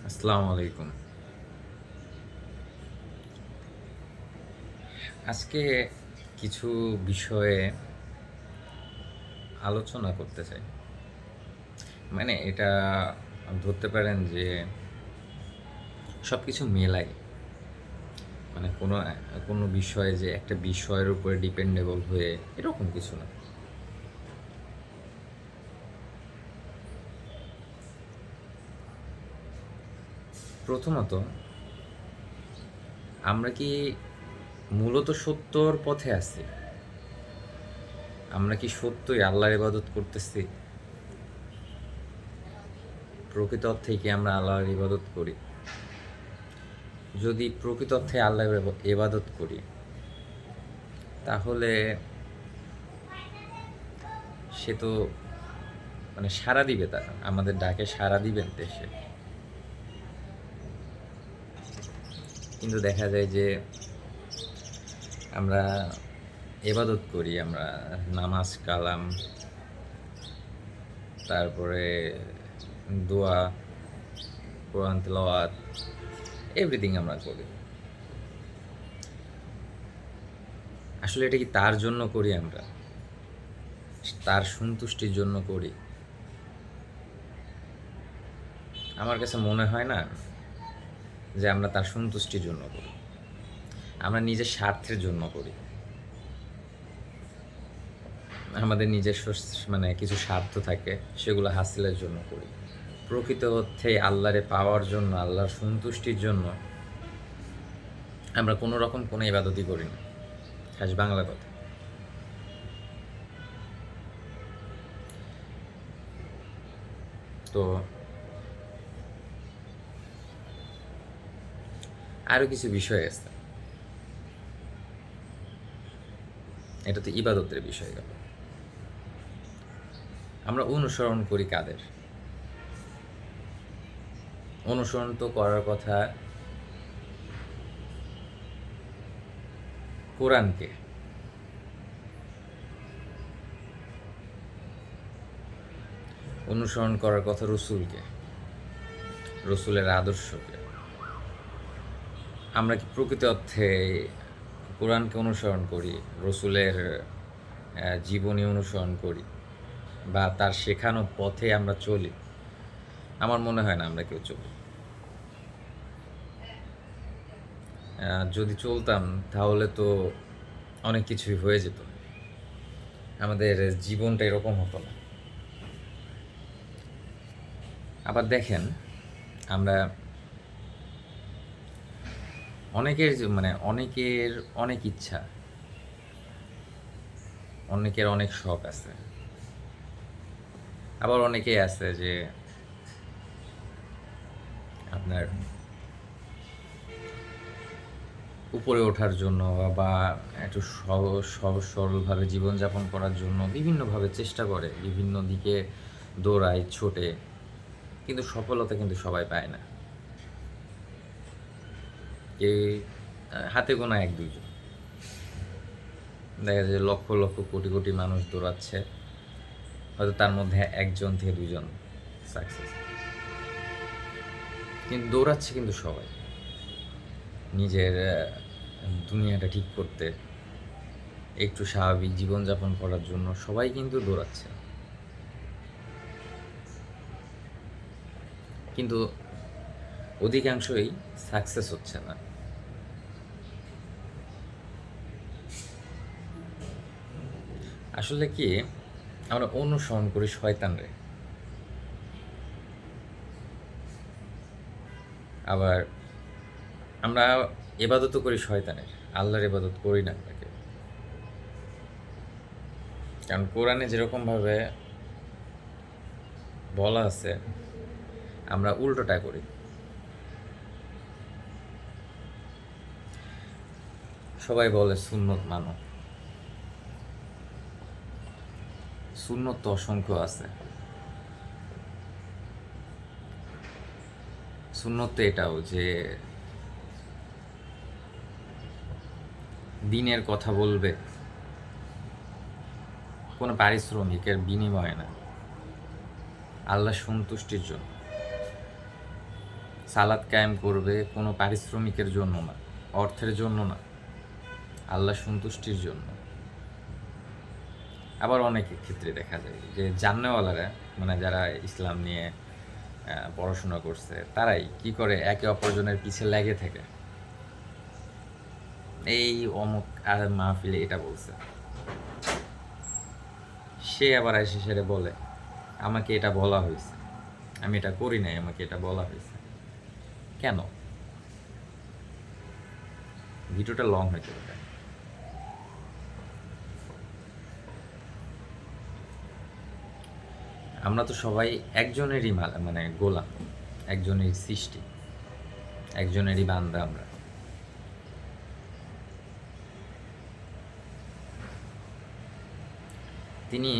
আসসালামু আলাইকুম। আজকে কিছু বিষয়ে আলোচনা করতে চাই। মানে এটা ধরতে পারেন যে সবকিছু মেলাই। মানে কোনো বিষয়ে যে একটা বিষয়ের উপরে ডিপেন্ডেবল হয়ে এরকম কিছু না। প্রথমত, আমরা কি মূলত সত্যর পথে আছি? আমরা কি সত্যই আল্লাহর ইবাদত করতেছি? প্রকৃত অর্থেই কি আমরা আল্লাহর ইবাদত করি? যদি প্রকৃত অর্থে আল্লাহর ইবাদত করি, তাহলে সে তো মানে সাড়া দিবে, তারা আমাদের ডাকে সাড়া দিবেন দেশে। কিন্তু দেখা যায় যে আমরা এবাদত করি, আমরা নামাজ কালাম, তারপরে দোয়া, কোরআন তেলাওয়াত, এভরিথিং আমরা করি। আসলে এটা কি তার জন্য করি? আমরা তার সন্তুষ্টির জন্য করি? আমার কাছে মনে হয় না যে আমরা তার সন্তুষ্টির জন্য করি। আমরা নিজের স্বার্থের জন্য করি। আমাদের নিজস্ব মানে কিছু স্বার্থ থাকে, সেগুলো হাসিলের জন্য করি। প্রকৃত অর্থে আল্লাহরে পাওয়ার জন্য, আল্লাহর সন্তুষ্টির জন্য আমরা কোনো রকম কোনো ইবাদতই করি না। খাস বাংলা কথা। তো আরও কিছু বিষয় আছে। এটা তো ইবাদতের বিষয় গেল। আমরা অনুসরণ করি কাদের? অনুসরণ তো করার কথা কোরআনকে। অনুসরণ করার কথা রসুলকে, রসুলের আদর্শকে। আমরা কি প্রকৃত অর্থে কোরআনকে অনুসরণ করি, রসুলের জীবনী অনুসরণ করি, বা তার শেখানো পথে আমরা চলি? আমার মনে হয় না আমরা কেউ চলি। যদি চলতাম তাহলে তো অনেক কিছুই হয়ে যেত, আমাদের জীবনটা এরকম হতো না। আবার দেখেন, আমরা অনেকের অনেক ইচ্ছা, অনেকের অনেক শখ আছে। আবার অনেকেই আছে যে আপনার উপরে ওঠার জন্য বা একটু সহজ সরলভাবে জীবনযাপন করার জন্য বিভিন্নভাবে চেষ্টা করে, বিভিন্ন দিকে দৌড়ায়, ছোটে, কিন্তু সফলতা কিন্তু সবাই পায় না। এই হাতে গোনা এক দুইজন, দেখা যায় লক্ষ লক্ষ কোটি কোটি মানুষ দৌড়াচ্ছে, হয়তো তার মধ্যে একজন থেকে দুজন সাকসেস। কিন্তু দৌড়াচ্ছে কিন্তু সবাই নিজের দুনিয়াটা ঠিক করতে, একটু স্বাভাবিক জীবনযাপন করার জন্য সবাই কিন্তু দৌড়াচ্ছে। কিন্তু অধিকাংশই সাকসেস হচ্ছে না। আসলে কি, আমরা অনুসরণ করি শয়তানরে, আবার আমরা এবাদতও করি শয়তানের, আল্লাহর এবাদত করি না আমরা কেউ। কারণ কোরআনে যেরকমভাবে বলা আছে, আমরা উল্টোটা করি। সবাই বলে সুন্নত মানো, সুন্নত তো অসংখ্য আছে। সুন্নত তো এটাও যে দিনের কথা বলবে, কোনো পারিশ্রমিকের বিনিময়ে না, আল্লাহ সন্তুষ্টির জন্য। সালাত কায়েম করবে কোনো পারিশ্রমিকের জন্য না, অর্থের জন্য না, আল্লাহ সন্তুষ্টির জন্য। আবার অনেক ক্ষেত্রে দেখা যায় যে জান্নাওয়ালারা, মানে যারা ইসলাম নিয়ে পড়াশোনা করছে, তারাই কি করে একে অপরজনের পিছে লেগে থাকে। এই অমুক আর মাহফিলে এটা বলছে, সে আবার এসে সেরে বলে আমাকে এটা বলা হয়েছে, আমি এটা করি নাই, আমাকে এটা বলা হয়েছে। কেন? ভিডিওটা লং হয়েছে। আমরা তো সবাই একজনেরই মানে গোলাম, একজনেরই সৃষ্টি, একজনেরই বান্দা আমরা। তিনি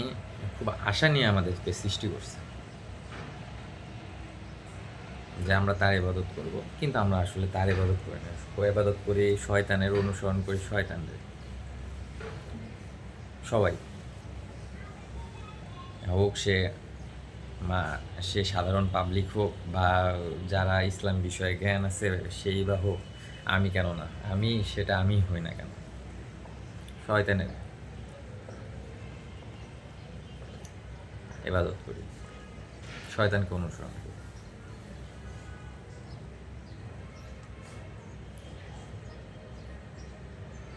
খুব আশা নিয়ে আমাদেরকে সৃষ্টি করছেন যে আমরা তার ইবাদত করব, কিন্তু আমরা আসলে তার ইবাদত করি না, ইবাদত করি শয়তানের, অনুসরণ করি শয়তানদের। সবাই হোক, সে সাধারণ পাবলিক হোক বা যারা ইসলাম বিষয়ে জ্ঞান আছে সেই বা হোক, আমি কেন না, আমি হই না কেন, শয়তানের ইবাদত করি, শয়তানকে অনুসরণ করি।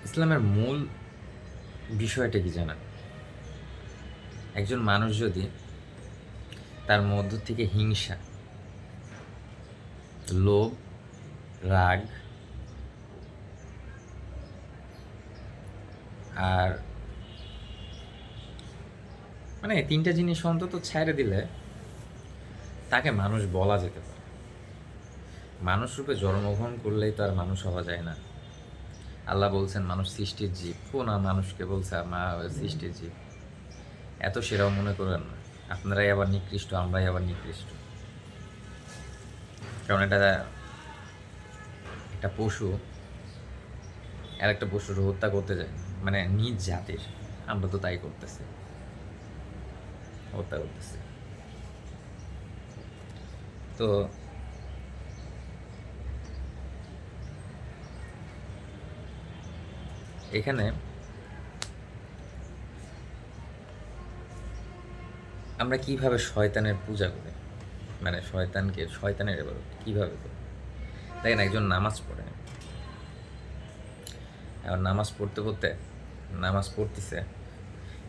ইসলামের মূল বিষয়টা কি জানেন? একজন মানুষ যদি তার মধ্য থেকে হিংসা, লোভ, রাগ আর মানে তিনটা জিনিস অন্তত ছেড়ে দিলে তাকে মানুষ বলা যেতে পারে। মানুষ রূপে জন্মগ্রহণ করলেই তো আর মানুষ হওয়া যায় না। আল্লাহ বলছেন মানুষ সৃষ্টির জীব, কোন মানুষকে বলছে মা সৃষ্টির জীব? এত সেরাও মনে করেন না, আপনারাই আবার নিকৃষ্ট, আমরাই আবার নিকৃষ্ট। কারণ এটা একটা পশু আর একটা পশুর হত্যা করতে যায়, মানে নিজ জাতির, আমরা তো তাই করতেছি, হত্যা করতেছি। তো এখানে আমরা কিভাবে শয়তানের পূজা করি, মানে শয়তানের ইবাদত কিভাবে করি? দেখেন, একজন নামাজ পড়ে, এখন নামাজ পড়তেছে,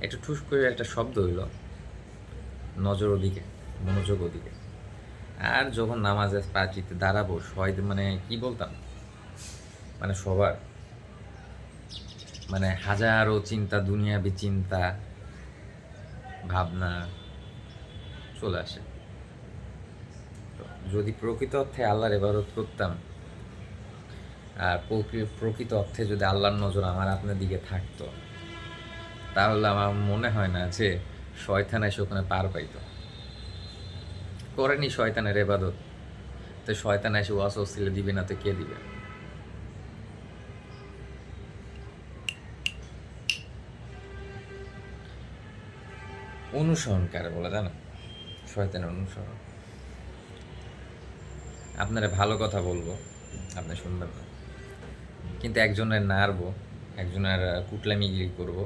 একটু ঠুস করে একটা শব্দ হইল, নজর ওদিকে, মনোযোগ ওদিকে। আর যখন নামাজে পাচিতে দাঁড়াবো, মানে কি বলতাম, মানে সবার মানে হাজারো চিন্তা, দুনিয়াবি চিন্তা ভাবনা চলে আসে। তো যদি প্রকৃত অর্থে আল্লাহর ইবাদত করতাম, আর প্রকৃত অর্থে যদি আল্লাহর নজর আমার আপনার দিকে থাকতো, তাহলে আমার মনে হয় না যে শয়তান এসে ওখানে পার পাইতো। করেনি শয়তানের ইবাদত, তো শয়তান এসে ওয়াসওয়াসিলে দিবে না তো কে দিবে? অনুসরণ কারে বলে জানো? শয়তানের অনুসরণ। আপনারা ভালো কথা বলবো, আপনি শুনবেন না, কিন্তু একজনের নাড়বো, একজনের কুটলামিগিরি করবো,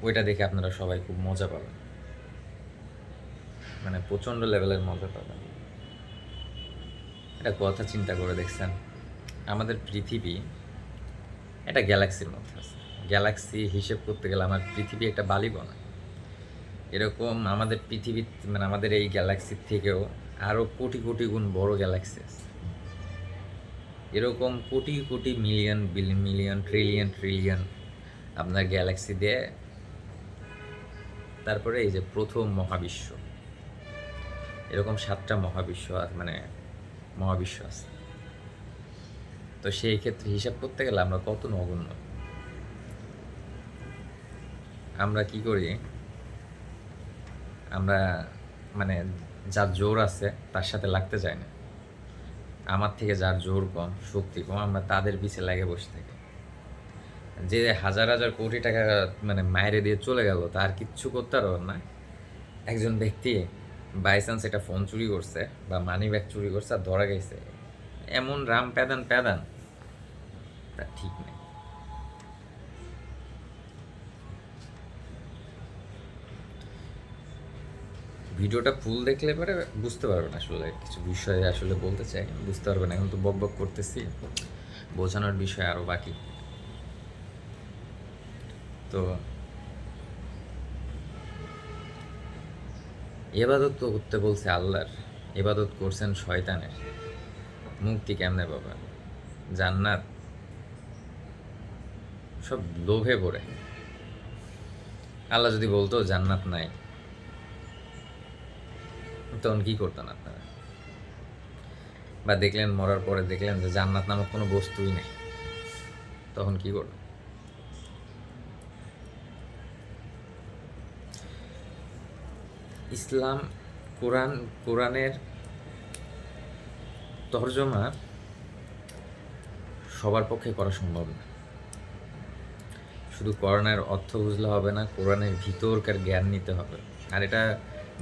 ওইটা দেখে আপনারা সবাই খুব মজা পাবেন, মানে প্রচণ্ড লেভেলের মজা পাবেন। এটা কথা চিন্তা করে দেখছেন? আমাদের পৃথিবী একটা গ্যালাক্সির মধ্যে আছে। গ্যালাক্সি হিসেব করতে গেলে আমার পৃথিবী একটা বালিকণা। এরকম আমাদের পৃথিবী, মানে আমাদের এই গ্যালাক্সির থেকেও আরও কোটি কোটি গুণ বড় গ্যালাক্সি আছে। এরকম crore crore million million trillion আপনার গ্যালাক্সি দিয়ে, তারপরে এই যে প্রথম মহাবিশ্ব, এরকম 7টা মহাবিশ্ব মানে মহাবিশ্ব আছে। তো সেই ক্ষেত্রে হিসাব করতে গেলে আমরা কত নগণ্য। আমরা কি করি, আমরা মানে যার জোর আছে তার সাথে লাগতে চাই না। আমার থেকে যার জোর কম, শক্তি কম, আমরা তাদের পিছে লাগে বসে থাকি। যে হাজার হাজার কোটি টাকা মানে মায়েরে দিয়ে চলে গেল, তার কিচ্ছু করতে পারব না। একজন ব্যক্তি বাই চান্স একটা ফোন চুরি করছে বা মানি ব্যাগ চুরি করছে আর ধরা গেছে, এমন রাম প্যাদান প্যাদান, তা ঠিক নেই। ভিডিওটা ফুল দেখলে পরে বুঝতে পারবেন আসলে কিছু বিষয়ে আসলে বলতে চাই, বুঝতে পারবেন। এখন তো বক বক করতেছি, বোঝানোর বিষয় আরও বাকি। তো এবাদত তো করতে বলছে আল্লাহর, এবাদত করছেন শয়তানের, মুক্তি কেমনে পাবেন? জান্নাত সব লোভে পড়ে। আল্লাহ যদি বলতো জান্নাত নাই, তখন কি করতেন আপনারা? বা দেখলেন মরার পরে দেখলেন যে জান্নাত নামক কোনো বস্তুই নেই, তখন কি করবেন? ইসলাম, কোরআনের তর্জমা সবার পক্ষে করা সম্ভব না। শুধু কোরআনের অর্থ বুঝলে হবে না, কোরআনের ভিতরকার জ্ঞান নিতে হবে। আর এটা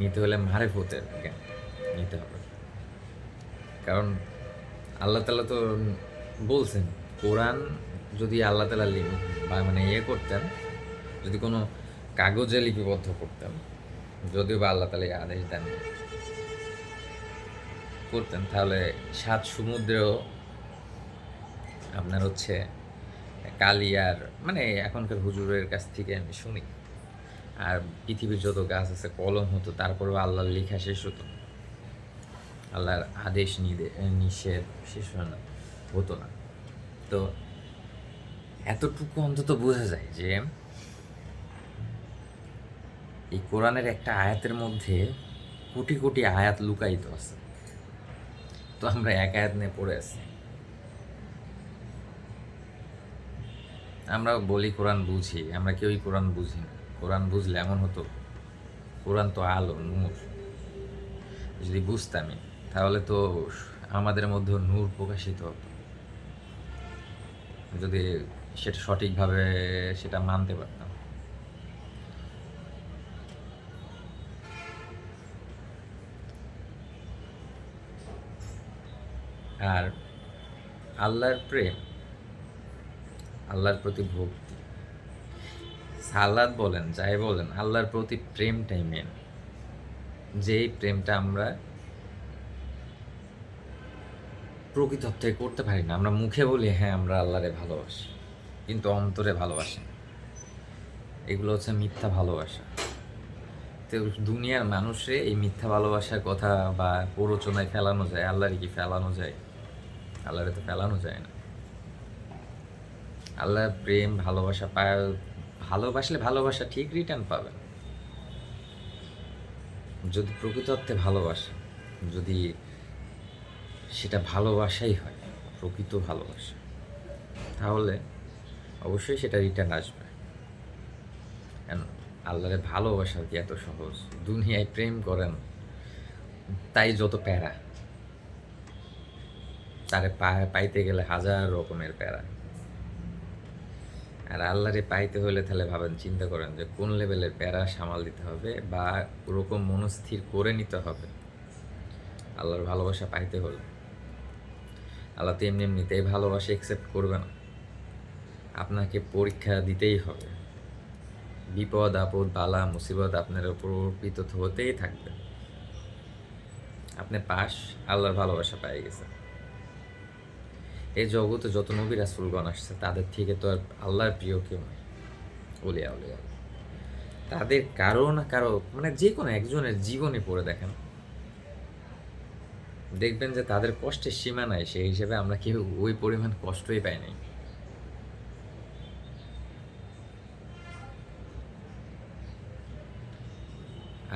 নিতে হলে মারেফতের জ্ঞান নিতে হবে। কারণ আল্লাহ তাআলা তো বলছেন, কোরআন যদি আল্লাহ তাআলা মানে করতেন, যদি কোনো কাগজে লিপিবদ্ধ করতেন, যদিও বা আল্লাহ তাআলা আদেশ দেন করতেন, তাহলে 7 সমুদ্রেও আপনার হচ্ছে কালিয়ার, মানে এখনকার হুজুরের কাছ থেকে আমি শুনি, আর পৃথিবীর যত গাছ আছে কলম হতো, তারপরেও আল্লাহর লেখা শেষ হতো, আল্লাহর আদেশ নিষেধ শেষ হতো না। তো এতটুকু অন্তত বোঝা যায় যে এই কোরআনের একটা আয়াতের মধ্যে কোটি কোটি আয়াত লুকায়িত আছে। তো আমরা এক আয়াত নিয়ে পড়ে আছি। আমরা বলি কোরআন বুঝি, আমরা কেউই কোরআন বুঝি না। কোরআন বুঝলে এমন হতো, কোরআন তো আলো, নূর। যদি বুঝতামই, তাহলে তো আমাদের মধ্যে নূর প্রকাশিত হতো, যদি সেটা সঠিকভাবে সেটা মানতে পারতাম। আর আল্লাহর প্রেম, আল্লাহর প্রতি ভক্তি, সালাত বলেন যাই বলেন, আল্লাহর প্রতি প্রেমটাই মেন। যেই প্রেমটা আমরা প্রকৃত অর্থে করতে পারি না। আমরা মুখে বলি হ্যাঁ আমরা আল্লাহরে ভালোবাসি, কিন্তু অন্তরে ভালোবাসি না। এগুলো হচ্ছে মিথ্যা ভালোবাসা। তো দুনিয়ার মানুষে এই মিথ্যা ভালোবাসার কথা বা প্ররোচনায় ফেলানো যায়, আল্লাহরে কি ফেলানো যায়? আল্লাহরে তো ফেলানো যায় না। আল্লাহর প্রেম ভালোবাসা ভালোবাসলে ভালোবাসা ঠিক রিটার্ন পাবেন। যদি প্রকৃত অর্থে ভালোবাসা, যদি সেটা ভালোবাসাই হয়, প্রকৃত ভালোবাসা, তাহলে অবশ্যই সেটা রিটার্ন আসবে। আল্লাহরে ভালোবাসা কি এত সহজ? দুনিয়ায় প্রেম করেন, তাই যত প্যারা, তারে পাইতে গেলে হাজার রকমের প্যারা। আর আল্লাহরে পাইতে হলে তাহলে ভাবেন, চিন্তা করেন যে কোন লেভেলের প্যারা সামাল দিতে হবে বা ওরকম মনস্থির করে নিতে হবে আল্লাহর ভালোবাসা পাইতে হলে। আল্লাহ তো এমনিতেই ভালোবাসা একসেপ্ট করবে না, আপনাকে পরীক্ষা দিতেই হবে। বিপদ আপদ বালা মুসিবত আপনার উপর অর্পিত হতেই থাকবে। আপনি পাশ, আল্লাহর ভালোবাসা পেয়ে গেছেন। এই জগতে যত নবী রাসূলগণ আসছে, তাদের থেকে তো আর আল্লাহর প্রিয় কেউ নেই। ওলিয়া উলিয়া তাদের কারো না কারো, মানে যে কোনো একজনের জীবনে পড়ে দেখেন, দেখবেন যে তাদের কষ্টের সীমা নাই। সেই হিসেবে আমরা কেউ ওই পরিমাণ কষ্টই পাই নাই।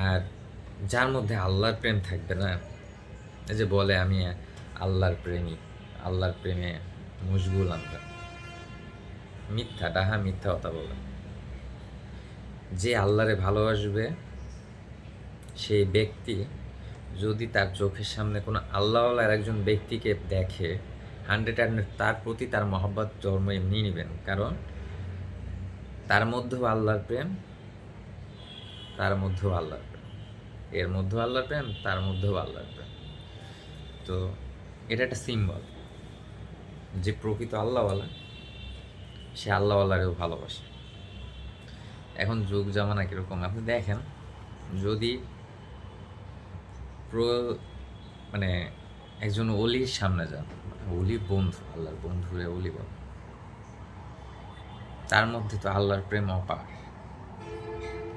আর যার মধ্যে আল্লাহর প্রেম থাকবে না, এই যে বলে আমি আল্লাহর প্রেমী, আল্লাহর প্রেমে মশগুল, আমরা মিথ্যা ডাহা মিথ্যা কথা বলে। যে আল্লাহরে ভালোবাসবে সেই ব্যক্তি যদি তার চোখের সামনে কোনো আল্লাহওয়ালার একজন ব্যক্তিকে দেখে, 100 তার প্রতি তার মহব্বত জন্ম এমনি নেবেন। কারণ তার মধ্যেও আল্লাহর প্রেম, তার মধ্যেও আল্লাহর প্রেম, এর মধ্যেও আল্লাহর প্রেম, তার মধ্যেও আল্লাহর প্রেম। তো এটা একটা সিম্বল। যে প্রকৃত আল্লাহওয়ালা সে আল্লাহওয়ালারেও ভালোবাসে। এখন যুগ জামানা কীরকম আপনি দেখেন, যদি মানে একজন অলির সামনে যান, অলির বন্ধু, আল্লাহর বন্ধুরে অলি বল, তার মধ্যে তো আল্লাহর প্রেম অপার।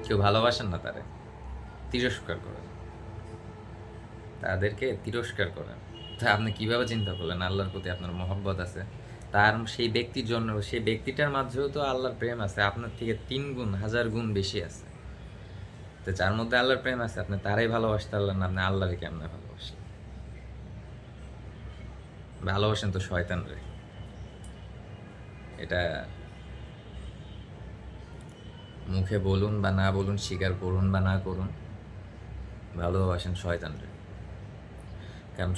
কেউ ভালোবাসেন না তারে, তিরস্কার করেন, তাদেরকে তিরস্কার করেন। তা আপনি কিভাবে চিন্তা করলেন আল্লাহর প্রতি আপনার মহব্বত আছে? তার সেই ব্যক্তির জন্য, সেই ব্যক্তিটার মাঝেও তো আল্লাহর প্রেম আছে, আপনার থেকে 3 গুণ 1000 গুণ বেশি আছে। তো যার মধ্যে আল্লাহর প্রেম আছে আপনি তারাই ভালোবাসতে পারলেন না, আপনি আল্লাহরে কেমনে ভালোবাসেন? ভালোবাসেন তো শয়তান রে। এটা মুখে বলুন বা না বলুন, স্বীকার করুন বা না করুন, ভালোবাসেন শয়তান রে। কারণ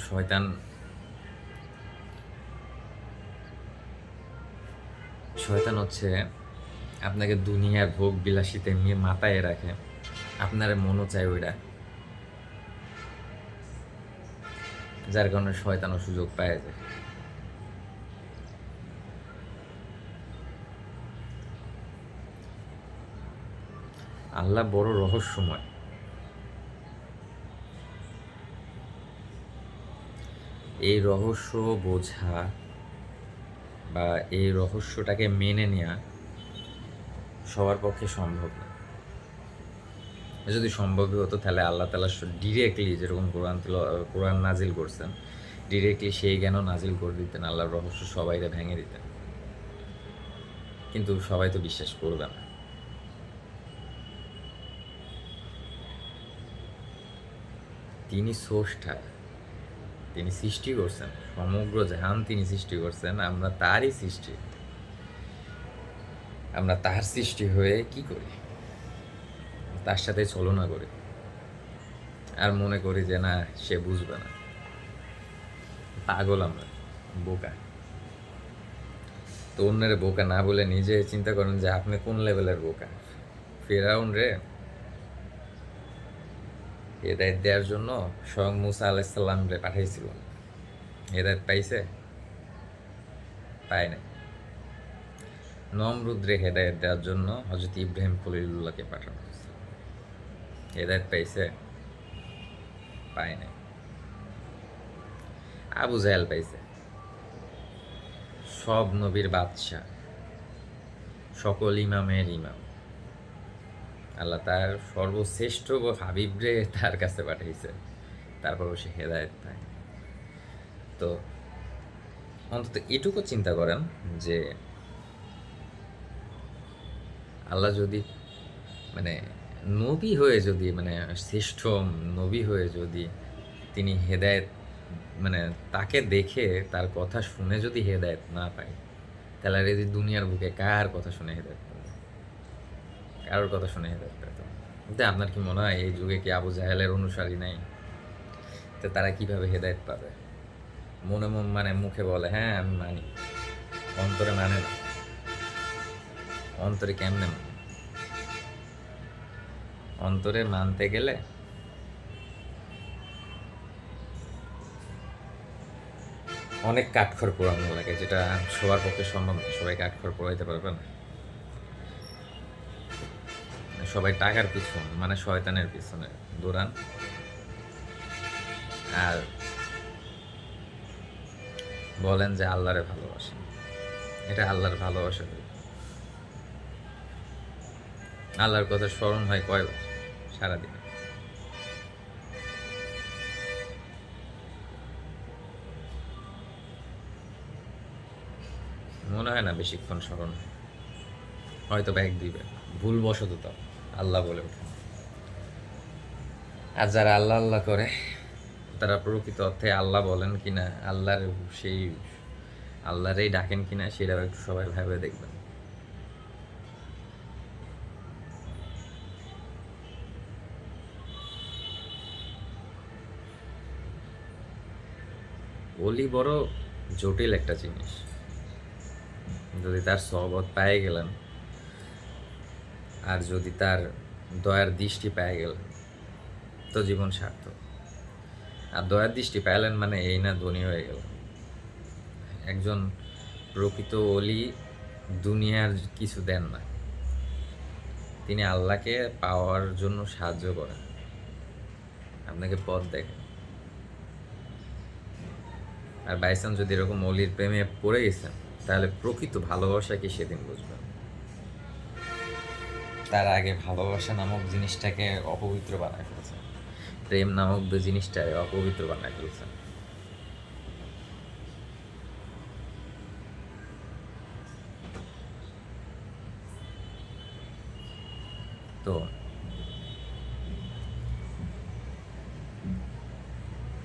শয়তান হচ্ছে আপনাকে দুনিয়ার ভোগ বিলাসিতে নিয়ে মাথায় রাখে, আপনার মনও চায় ওইটা, যার কারণে শয়তানও সুযোগ পায় যায়। আল্লাহ বড় রহস্যময়। এই রহস্য বোঝা বা এই রহস্যটাকে মেনে নেওয়া সবার পক্ষে সম্ভব না। যদি সম্ভবই হতো তাহলে আল্লাহ তাআলা ডিরেক্টলি যেরকম কোরআন নাজিল করছেন, ডিরেক্টলি সেই জ্ঞানও নাজিল করে দিতেন, আল্লাহর রহস্য সবাইকে ভেঙে দিতেন। কিন্তু সবাই তো বিশ্বাস করবে না। তিনি স্রষ্টা, তিনি সৃষ্টি করছেন, সমগ্র জাহান তিনি সৃষ্টি করছেন, আমরা তারই সৃষ্টি। আমরা তার সৃষ্টি হয়ে কি করি? তার সাথে ছলনা করি আর মনে করি যে না, সে বুঝবে না। পাগল আমরা, বোকা। তো অন্যের বোকা না বলে নিজে চিন্তা করেন যে আপনি কোন লেভেলের বোকা। ফেরাউন রে হেদায়েত দেওয়ার জন্য স্বয়ং মুসা আলাইসাল্লাম রে পাঠাইছিল, হেদায়েত পাইছে? পায় নাই। নমরুদ রে হেদায়েত দেওয়ার জন্য হযরত ইব্রাহিম খলিলুল্লাহকে পাঠানো হয়েছে, হেদায়েত পাইছে? পায় নাই। আবু জাহেল পাইছে, সব নবীর বাদশাহ, সকল ইমামের ইমাম, আল্লাহ তার সর্বশ্রেষ্ঠ হাবিবরে তার কাছে পাঠাইছে, তারপরও সে হেদায়েত পায়। তো অন্তত এটুকু চিন্তা করেন যে আল্লাহ যদি মানে নবী হয়ে যদি শ্রেষ্ঠ নবী হয়ে যদি তিনি হেদায়েত তাকে দেখে তার কথা শুনে যদি হেদায়েত না পায়, তাহলে আর এই দুনিয়ার বুকে কার কথা শুনে হেদায়েত পাবে? কারোর কথা শুনে হেদায়েত পেত? কিন্তু আপনার কি মনে হয় এই যুগে কি আবু জাহেলের অনুসারী নাই? তো তারা কিভাবে হেদায়েত পাবে? মুখে বলে হ্যাঁ আমি মানি, অন্তরে মানে না। অন্তরে কেমনে মানে? অন্তরে মানতে গেলে অনেক কাঠখড় পোড়ানো লাগে, যেটা সবার পক্ষে সম্ভব না। সবাই কাঠখড় পোড়াইতে পারবে না। সবাই টাকার পিছনে শয়তানের পিছনে দৌড়ান, আর বলেন যে আল্লাহরে ভালোবাসেন। এটা আল্লাহর ভালোবাসা? আল্লাহর কথা স্মরণ হয় কয়বার সারাদিনে? মনে হয় না বেশিক্ষণ স্মরণ, হয়তো বা 1-2 বার ভুলবশত তো আল্লাহ বলে ওঠে। আর যারা আল্লাহ আল্লাহ করে তারা প্রকৃত অর্থে আল্লাহ বলেন কিনা, আল্লাহরেই ডাকেন কিনা, সেটাও একটু সবাই ভেবে দেখবেন। ওলি বড় জটিল একটা জিনিস। যদি তার সহবত পেয়ে গেলেন আর যদি তার দয়ার দৃষ্টি পেয়ে গেলেন তো জীবন সার্থক। আর দয়ার দৃষ্টি পেলেন মানে এই না ধনী হয়ে গেল। একজন প্রকৃত অলি দুনিয়ার কিছু দেন না, তিনি আল্লাহকে পাওয়ার জন্য সাহায্য করেন, আপনাকে পথ দেখেন। আর বাইসান যদি এরকম অলির প্রেমে পড়ে গেছেন, তাহলে প্রকৃত ভালোবাসা কি সেদিন বুঝবেন। তার আগে ভালোবাসা নামক জিনিসটাকে অপবিত্র বানায় ফেলছেন, প্রেম নামক জিনিসটাকে অপবিত্র বানায় ফেলছেন। তো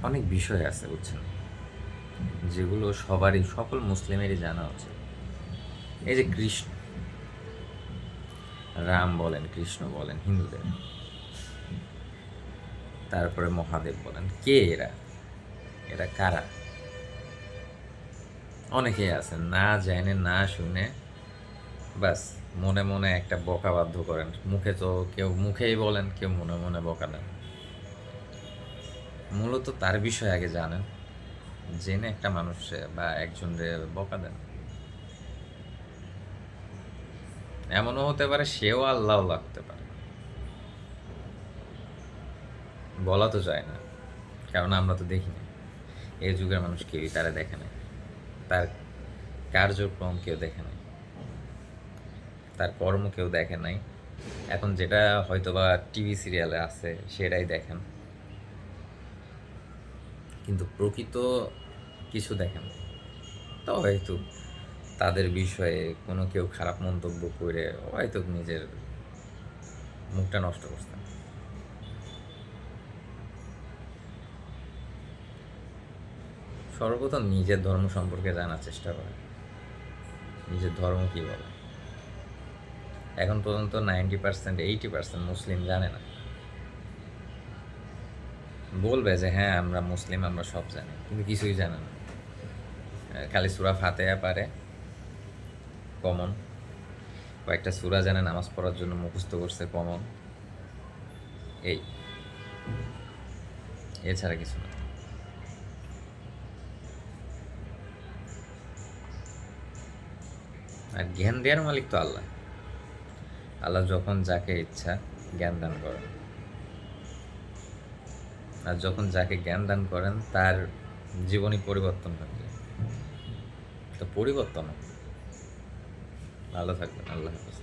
অনেক বিষয় আছে বুঝছেন, যেগুলো সবারই, সকল মুসলিমেরই জানা উচিত। এই যে কৃষ্ণ, রাম বলেন, কৃষ্ণ বলেন হিন্দুদের, তারপরে মহাদেব বলেন, কে এরা, এরা কারা? অনেকেই আছেন না জানে না শুনে বাস মনে মনে একটা বকা বাধ্য করেন, মুখে তো কেউ মুখেই বলেন, কেউ মনে মনে বকা দেন। মূলত তার বিষয় আগে জানেন, জেনে একটা মানুষে বা একজনের বকা দেন। এমনও হতে পারে সেও আল্লাহ লাগতে পারে, বলা তো যায় না, কারণ আমরা তো দেখি না। এই যুগের মানুষ কেউই তারা দেখে না, তার কার্যক্রম কেউ দেখে নাই, তার কর্ম কেউ দেখে নাই। এখন যেটা হয়তোবা টিভি সিরিয়ালে আছে সেটাই দেখেন, কিন্তু প্রকৃত কিছু দেখেন না। তো হয়তো তাদের বিষয়ে কোনো কেউ খারাপ মন্তব্য করে হয়তো নিজের মুখটা নষ্ট করতেন। সর্বপ্রথম নিজের ধর্ম সম্পর্কে জানার চেষ্টা করে, নিজের ধর্ম কী বলে। এখন পর্যন্ত 90%, 80% মুসলিম জানে না। বলবে যে হ্যাঁ আমরা মুসলিম, আমরা সব জানি, কিন্তু কিছুই জানে না। খালি সূরা ফাতিহা পারে কমন, কয়েকটা সূরা জানে নামাজ পড়ার জন্য মুখস্থ করছে কমন, এই, এছাড়া কিছু না। আর জ্ঞান দেওয়ার মালিক তো আল্লাহ। আল্লাহ যখন যাকে ইচ্ছা জ্ঞান দান করেন, আর যখন যাকে জ্ঞান দান করেন তার জীবনী পরিবর্তন হয়ে যায়। তো পরিবর্তন, ভালো থাকবেন, আল্লাহ হাফেজ।